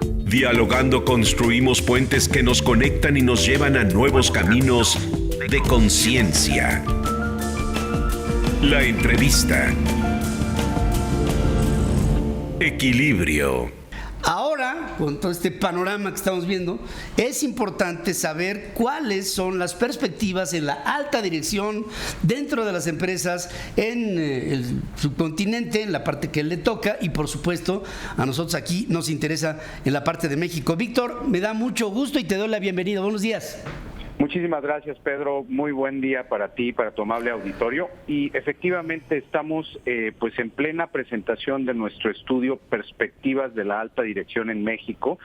Dialogando construimos puentes que nos conectan y nos llevan a nuevos caminos de conciencia. La entrevista. Equilibrio. Ahora, con todo este panorama que estamos viendo, es importante saber cuáles son las perspectivas en la alta dirección dentro de las empresas en el subcontinente, en la parte que le toca, y por supuesto a nosotros aquí nos interesa en la parte de México. Víctor, me da mucho gusto y te doy la bienvenida. Buenos días. Muchísimas gracias, Pedro. Muy buen día para ti, para tu amable auditorio. Y efectivamente estamos pues en plena presentación de nuestro estudio Perspectivas de la Alta Dirección en México,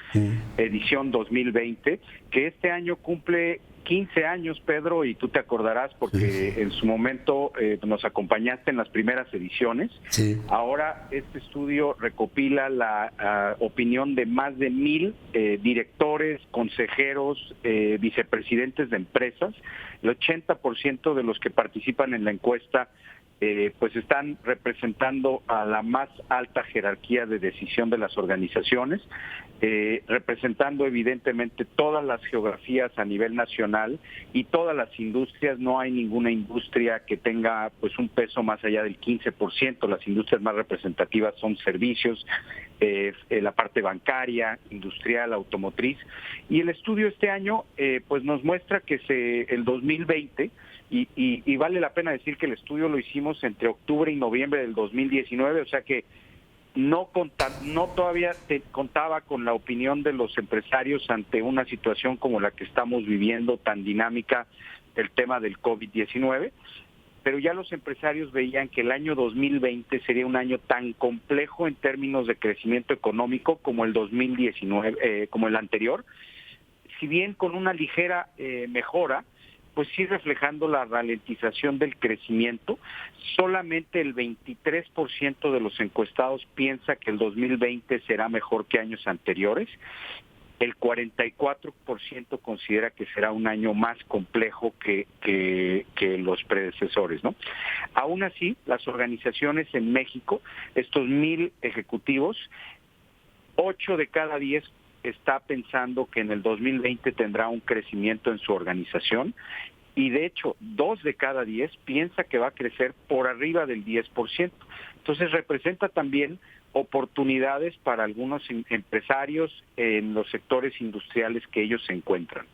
edición 2020, que este año cumple 15 años, Pedro, y tú te acordarás porque en su momento nos acompañaste en las primeras ediciones. Sí. Ahora este estudio recopila la opinión de más de 1,000 directores, consejeros, vicepresidentes de empresas. El 80% de los que participan en la encuesta pues están representando a la más alta jerarquía de decisión de las organizaciones, representando evidentemente todas las geografías a nivel nacional y todas las industrias. No hay ninguna industria que tenga pues un peso más allá del 15%. Las industrias más representativas son servicios, la parte bancaria, industrial, automotriz. Y el estudio este año pues nos muestra que el 2020, y vale la pena decir que el estudio lo hicimos entre octubre y noviembre del 2019, o sea que no todavía contaba con la opinión de los empresarios ante una situación como la que estamos viviendo, tan dinámica, el tema del COVID-19, pero ya los empresarios veían que el año 2020 sería un año tan complejo en términos de crecimiento económico como el 2019, como el anterior, si bien con una ligera mejora, pues sí reflejando la ralentización del crecimiento. Solamente el 23% de los encuestados piensa que el 2020 será mejor que años anteriores. El 44% considera que será un año más complejo que los predecesores, ¿no? Aún así, las organizaciones en México, estos 1,000 ejecutivos, 8 de cada 10 está pensando que en el 2020 tendrá un crecimiento en su organización, y de hecho 2 de cada 10 piensa que va a crecer por arriba del 10%. Entonces representa también oportunidades para algunos empresarios en los sectores industriales que ellos se encuentran.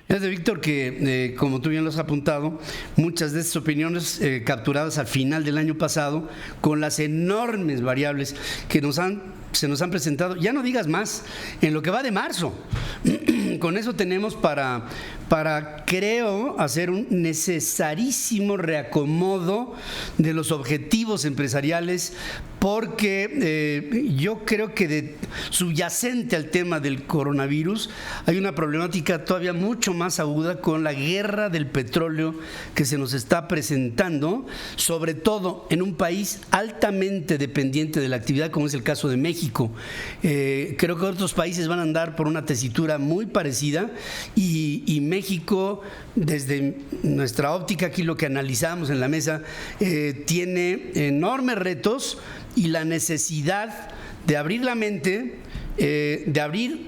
Es de Víctor que, como tú bien lo has apuntado, muchas de estas opiniones capturadas al final del año pasado, con las enormes variables que se nos han presentado, ya no digas más, en lo que va de marzo. Con eso tenemos para creo, hacer un necesarísimo reacomodo de los objetivos empresariales, porque yo creo que subyacente al tema del coronavirus hay una problemática todavía mucho más aguda con la guerra del petróleo que se nos está presentando, sobre todo en un país altamente dependiente de la actividad como es el caso de México. Creo que otros países van a andar por una tesitura muy parecida, y México, desde nuestra óptica, aquí lo que analizamos en la mesa, tiene enormes retos y la necesidad de abrir la mente, de abrir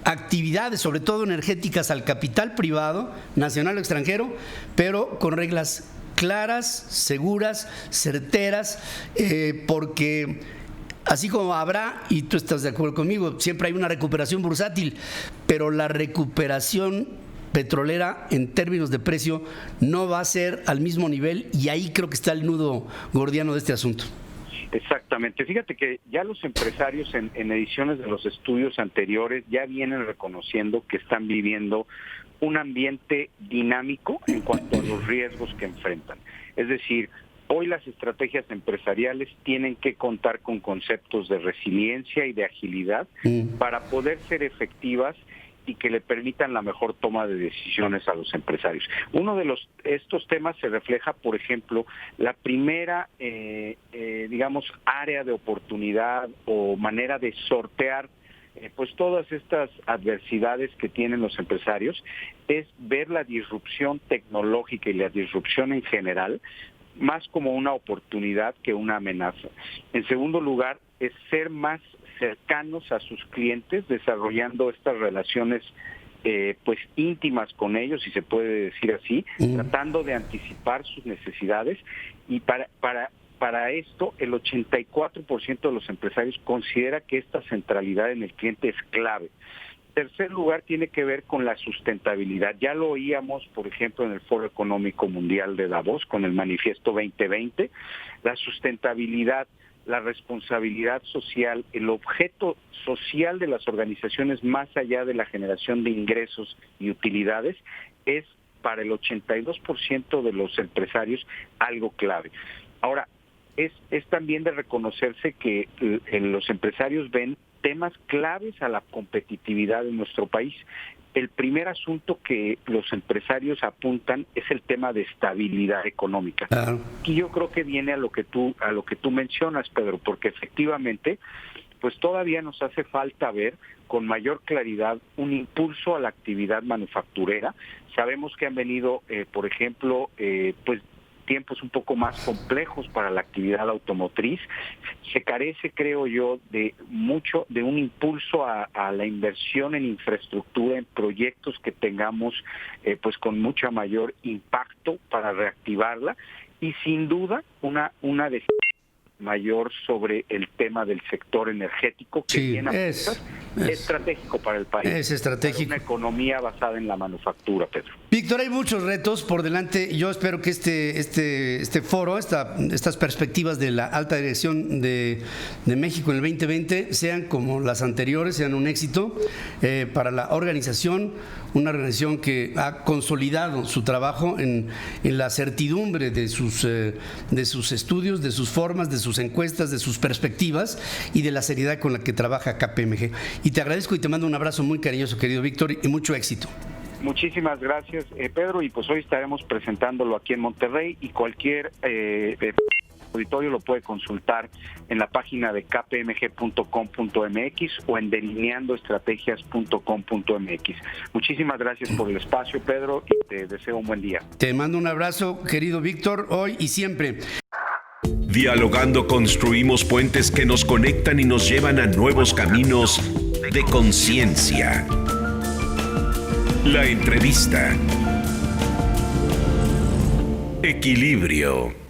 actividades, sobre todo energéticas, al capital privado, nacional o extranjero, pero con reglas claras, seguras, certeras, porque así como habrá, y tú estás de acuerdo conmigo, siempre hay una recuperación bursátil, pero la recuperación petrolera en términos de precio no va a ser al mismo nivel, y ahí creo que está el nudo gordiano de este asunto. Exactamente. Fíjate que ya los empresarios en ediciones de los estudios anteriores ya vienen reconociendo que están viviendo un ambiente dinámico en cuanto a los riesgos que enfrentan. Es decir, hoy las estrategias empresariales tienen que contar con conceptos de resiliencia y de agilidad para poder ser efectivas y que le permitan la mejor toma de decisiones a los empresarios. Uno de estos temas se refleja, por ejemplo, la primera, digamos, área de oportunidad o manera de sortear pues todas estas adversidades que tienen los empresarios, es ver la disrupción tecnológica y la disrupción en general más como una oportunidad que una amenaza. En segundo lugar, es ser más cercanos a sus clientes, desarrollando estas relaciones pues íntimas con ellos, si se puede decir así, tratando de anticipar sus necesidades, y para esto el 84% de los empresarios considera que esta centralidad en el cliente es clave. Tercer lugar tiene que ver con la sustentabilidad. Ya lo oíamos, por ejemplo, en el Foro Económico Mundial de Davos con el Manifiesto 2020, la sustentabilidad, la responsabilidad social, el objeto social de las organizaciones más allá de la generación de ingresos y utilidades es para el 82% de los empresarios algo clave. Ahora, es también de reconocerse que los empresarios ven temas claves a la competitividad de nuestro país. El primer asunto que los empresarios apuntan es el tema de estabilidad económica. Y yo creo que viene a lo que tú mencionas, Pedro, porque efectivamente pues todavía nos hace falta ver con mayor claridad un impulso a la actividad manufacturera. Sabemos que han venido, por ejemplo, pues tiempos un poco más complejos para la actividad automotriz. Se carece, creo yo, de un impulso a la inversión en infraestructura, en proyectos que tengamos pues con mucha mayor impacto para reactivarla, y sin duda una decisión mayor sobre el tema del sector energético, que viene es estratégico para el país. Es estratégico. Para una economía basada en la manufactura, Pedro. Víctor, hay muchos retos por delante. Yo espero que este foro, estas perspectivas de la alta dirección de México en el 2020 sean como las anteriores, sean un éxito para la organización, una organización que ha consolidado su trabajo en la certidumbre de sus estudios, de sus formas, de sus encuestas, de sus perspectivas y de la seriedad con la que trabaja KPMG. Y te agradezco y te mando un abrazo muy cariñoso, querido Víctor, y mucho éxito. Muchísimas gracias, Pedro, y pues hoy estaremos presentándolo aquí en Monterrey, y cualquier auditorio lo puede consultar en la página de kpmg.com.mx o en delineandoestrategias.com.mx. Muchísimas gracias por el espacio, Pedro, y te deseo un buen día. Te mando un abrazo, querido Víctor, hoy y siempre. Dialogando construimos puentes que nos conectan y nos llevan a nuevos caminos de conciencia. La entrevista. Equilibrio.